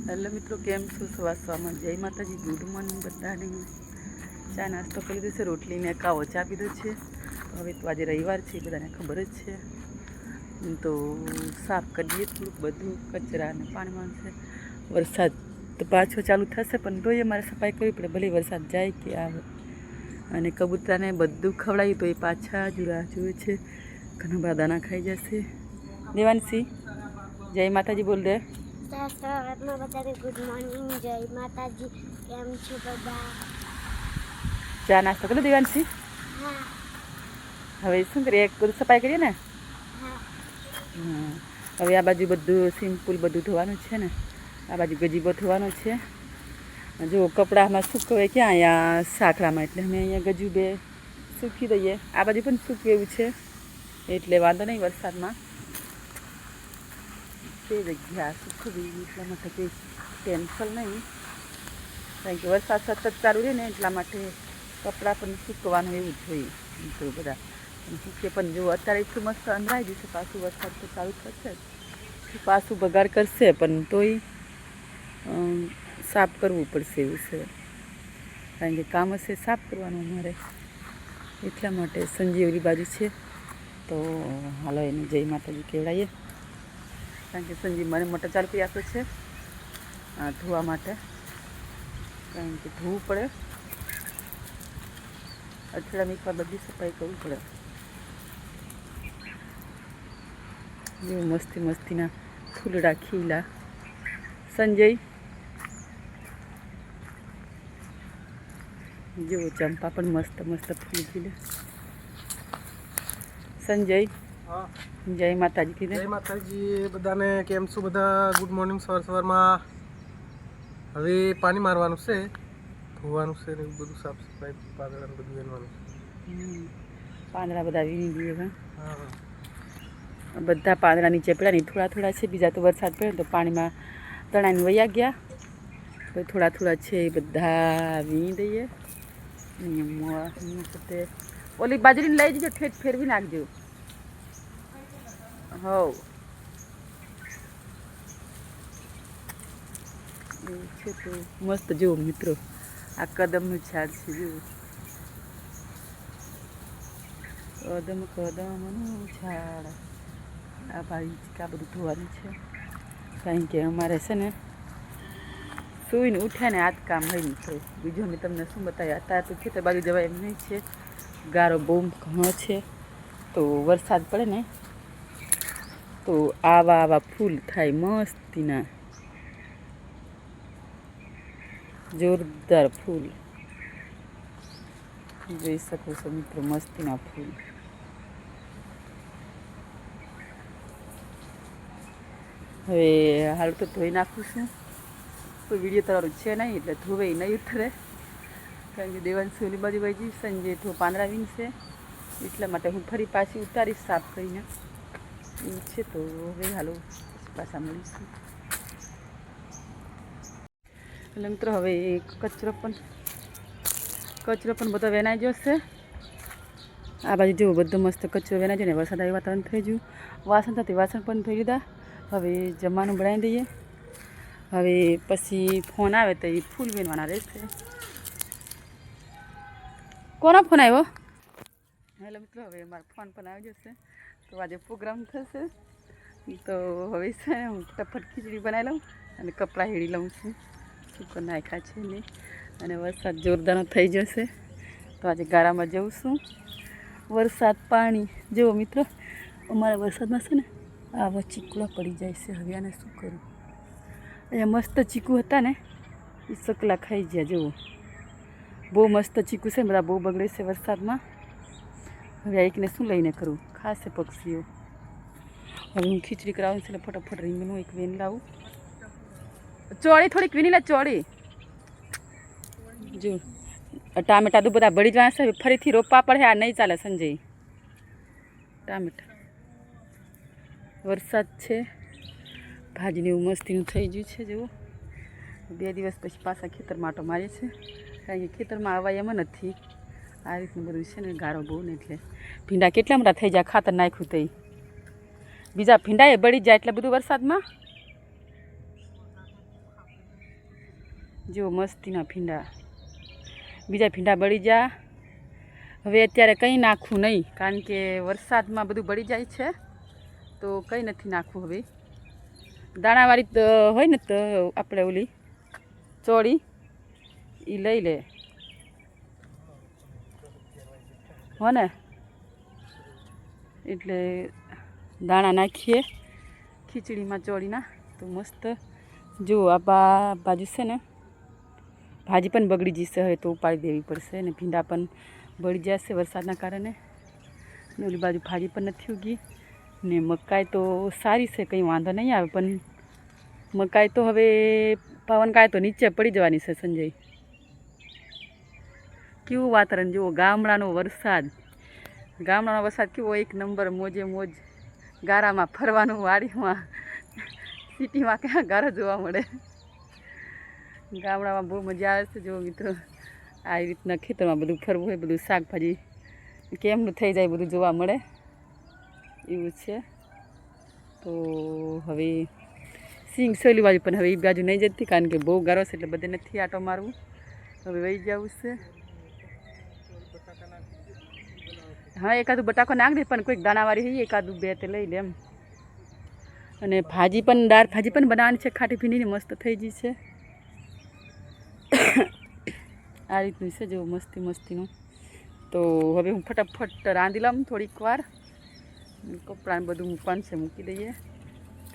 Hello મિત્રો, કેમ છો? સવારમાં જય માતાજી, ગુડ મોર્નિંગ બધાને. ચા નાસ્તો કરી દીધો છે, રોટલી ને કાવો ચા પીધો છે. હવે તો આજે રવિવાર છે, બધાને ખબર જ છે. તો સાફ કરીએ થોડુંક બધું કચરા અને પાણીમાં છે. વરસાદ તો પાછો ચાલુ થશે, પણ તોય મારે સફાઈ કરવી પડે, ભલે વરસાદ જાય કે આવે. અને કબૂતરાને બધું ખવડાવ્યું તો એ પાછા જ રાહ જુએ છે. ઘણા બધા દાણા ખાઈ જશે. દેવાંશી, જય માતાજી બોલ દે. સવારમાં બધાને ગુડ મોર્નિંગ, જય માતાજી. કેમ છો બધા? ચા નાસ્તો કરી દેવાંશી. હા. હવે શું કરીએ? એક બધું સફાઈ કરીએ ને. હા. હવે આ બાજુ બધું સિમ્પલ બધું ધોવાનું છે ને. આ બાજુ ગજીબો ધોવાનો છે. જો કપડામાં સૂકવે ક્યાં અહીંયા સાંકળામાં, એટલે અમે અહીંયા ગજુબે સૂકી દઈએ. આ બાજુ પણ સૂકવે એવું છે, એટલે વાંધો નહીં વરસાદમાં. તે જગ્યા સૂકવી એટલા માટે કંઈ ટેન્શન નહીં, કારણ કે વરસાદ સતત ચાલુ રહે ને એટલા માટે કપડાં પણ સૂકવાનું એવું જ હોય. તો બધા સૂકે પણ જો અત્યારે એટલું મસ્ત અંધાઈ જશે, પાછું વરસાદ તો ચાલુ થશે જ, પાછું બગાડ કરશે, પણ તોય સાફ કરવું પડશે એવું છે, કારણ કે કામ હશે સાફ કરવાનું અમારે. એટલા માટે સંજીવની બાજુ છે, તો હાલો એને જય માતાજી કહેવડાવીએ, કારણ કે સંજીવ મને મોટર ચાલુ કરી આપે છે ધોવા માટે, કારણ કે ધોવું પડે. અઠવાડિયામાં એકવાર બધી સફાઈ કરવી પડે. જેવું મસ્તી મસ્તીના ફૂલડા ખીલા. સંજય જેવો ચંપા પણ મસ્ત મસ્ત ફૂલ ખીલે. સંજય, જય માતાજી કીધે. જય માતાજી બધાને. કેમ છો બધા? Good morning. સવારમાં હવે પાણી મારવાનું છે, ધોવાનું છે ને બધું સાફ સફાઈ, પાંદડા બધું વેનવાનું છે. પાંદડા બધા વીણી દઈએ. હા, બધા પાંદડા નીચે પડ્યા નહીં, થોડા થોડા છે. બીજા તો વરસાદ પડ્યો તો પાણીમાં તણાઈને વયા ગયા, તો થોડા થોડા છે એ બધા વીણી દઈએ. ઓલી બાજરીને લઈ જજો, ઠેઠ ફેરવી નાખજો. હવ એવું છે. તો મસ્ત જુઓ મિત્રો, આ કદમનું ઝાડ છે. જુઓ, કદમનું ઝાડ. આ ભાઈ કા બધું ધોવાનું છે, કારણ કે અમારે છે ને સૂઈને ઉઠ્યા ને આ જ કામ હોય ને. તો બીજું અમે તમને શું બતાવ્યા, અત્યારે તો ખેતર બાજુ જવાય એમ નહીં છે, ગારો બહુ ઘણો છે. તો વરસાદ પડે ને તો આવા આવા ફૂલ થાય મસ્તીના, જોરદાર ફૂલ જોઈ શકો છો મિત્રો, મસ્તીના ફૂલ. હવે હાલ તો ધોઈ નાખું છું, કોઈ વિડીયો તમારું છે નહીં એટલે ધોવે નહીં ઉતરે, કારણ કે દેવાંશી ઓલી બાજુ વહી સંજય તો પાંદડા વીણશે, એટલા માટે હું ફરી પાછી ઉતારીશ સાફ કરીને એવું છે. તો હવે હાલો પાછા મળીશું. એટલે મિત્રો હવે કચરો પણ બધો વેનાઈ જશે. આ બાજુ જુઓ, બધો મસ્ત કચરો વેનાઈ જાય ને, વરસાદ આવી વાતાવરણ થઈ ગયું, વાસણ થતી વાસણ પણ ધોઈ લીધા. હવે જમવાનું બનાવી દઈએ. હવે પછી ફોન આવે તો એ ફૂલ વીણવાના રહેશે. કોનો ફોન આવ્યો? હેલો મિત્રો, હવે મારો ફોન પણ આવી જશે, તો આજે પ્રોગ્રામ થશે. તો હવે છે ને હું ફટાફટ ખીચડી બનાવી લઉં અને કપડાં હેડી લઉં છું, સૂકર નાખ્યા છે નહીં, અને વરસાદ જોરદાર થઈ જશે. તો આજે ગારામાં જઉં છું. વરસાદ પાણી જુઓ મિત્રો, અમારા વરસાદમાં છે ને આવા ચીકલા પડી જાય છે. હવે આને શું કરું? અહીંયા મસ્ત ચીકુ હતા ને એ સકલા ખાઈ ગયા. જુઓ, બહુ મસ્ત ચીકુ છે, બધા બહુ બગડે છે વરસાદમાં. હવે એકને શું લઈને કરું? ખાશે પક્ષીઓ. હવે હું ખીચડી કરાવું છું, એટલે ફટાફટ રીંગણું એક વેન લાવું. ચોળી થોડીક વીણી લે, ચોળી. જો ટામેટા તો બધા બળી જવા છે, ફરીથી રોપવા પડે. આ નહીં ચાલે સંજય. ટામેટા વરસાદ છે, ભાજીને એવું મસ્તીનું થઈ ગયું છે. જુઓ, 2 દિવસ પછી પાછા ખેતરમાં આટો મારીએ છે, કારણ કે ખેતરમાં અવાય એમ નથી. આ રીતનું બધું છે ને, ગારો બહુ ને, એટલે ભીંડા કેટલા મોટા થઈ જાય ખાતર નાખ્યું તો. બીજા ભીંડા એ બળી જાય એટલે બધું વરસાદમાં જો મસ્તીના ભીંડા, બીજા ભીંડા બળી જા. હવે અત્યારે કંઈ નાખવું નહીં, કારણ કે વરસાદમાં બધું બળી જાય છે, તો કંઈ નથી નાખવું. હવે દાણાવાળી હોય ને તો આપણે ઓલી ચોળી એ લઈ લે હો ને, એટલે દાણા નાખીએ ખીચડીમાં ચોળીના તો મસ્ત. જો આ બાજુ છે ને ભાજી પણ બગડી જશે, હવે તો ઉપાડી દેવી પડશે. ને ભીંડા પણ બળી જશે વરસાદના કારણે. ને ઓલી બાજુ ભાજી પણ નથી ઉગી. ને મકાઈ તો સારી છે, કંઈ વાંધો નહીં આવે, પણ મકાઈ તો હવે પવનકાય તો નીચે પડી જવાની છે. સંજય, કેવું વાતાવરણ જુઓ, ગામડાનો વરસાદ કેવો એક નંબર, મોજે મોજ. ગારામાં ફરવાનું, વાડીમાં, સિટીમાં ક્યાં ગારો જોવા મળે. ગામડામાં બહુ મજા આવે છે. જો મિત્રો, આ રીતના ખેતરમાં બધું ફરવું હોય, બધું શાકભાજી કેમનું થઈ જાય બધું જોવા મળે એવું છે. તો હવે સિંગ સોલી બાજુ પણ હવે એ બાજુ નહીં જતી, કારણ કે બહુ ગારો છે, એટલે બધે નથી આટો મારવું. હવે વહી જવું છે. હા, એકાદું બટાકો નાખ દે, પણ કોઈક દાણાવાળી હોય એકાદું બે તે લઈ લે એમ. અને ભાજી પણ, દાળ ભાજી પણ બનાવવાની છે, ખાટી ભીંડીની મસ્ત થઈ ગઈ છે. આ રીતનું છે જો મસ્તીનું. તો હવે હું ફટાફટ રાંધી લઉં થોડીક વાર. કપડાં બધું મૂકવાનું છે, મૂકી દઈએ,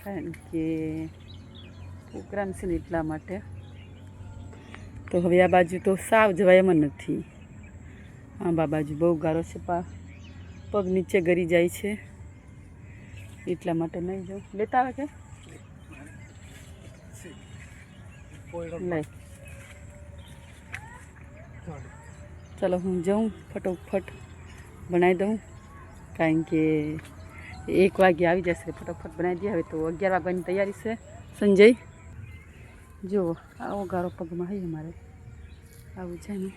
કારણ કે પ્રોગ્રામ છે ને એટલા માટે. તો હવે આ બાજુ તો સાવ જવાય એમ નથી. આ બાજુ બહુ ગારો છે, પગ નીચે ગરી જાય છે, એટલા માટે નહીં જાઉં. લેતા આવે કે લઈ, ચાલો હું જાઉં, ફટોફટ બનાવી દઉં, કારણ કે 1 વાગે આવી જશે. ફટોફટ બનાવી દઈએ. હવે તો 11 વાગ્યાની તૈયારી છે. સંજય જુઓ, આવો ગારો પગમાં હોય અમારે, આવું છે ને,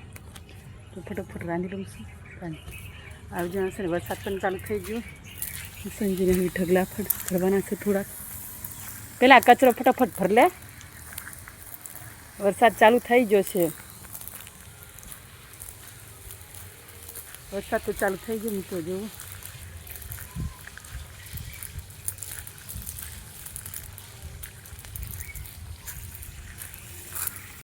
તો ફટોફટ રાંધી લઉં છું. આવી જશે ને, વરસાદ પણ ચાલુ થઈ ગયો. સંજયને હવે ઢગલા ભરવાના છે થોડાક. પહેલાં કચરો ફટાફટ ભર લે, વરસાદ ચાલુ થઈ ગયો છે. વરસાદ તો ચાલુ થઈ ગયો મિત્રો, જેવું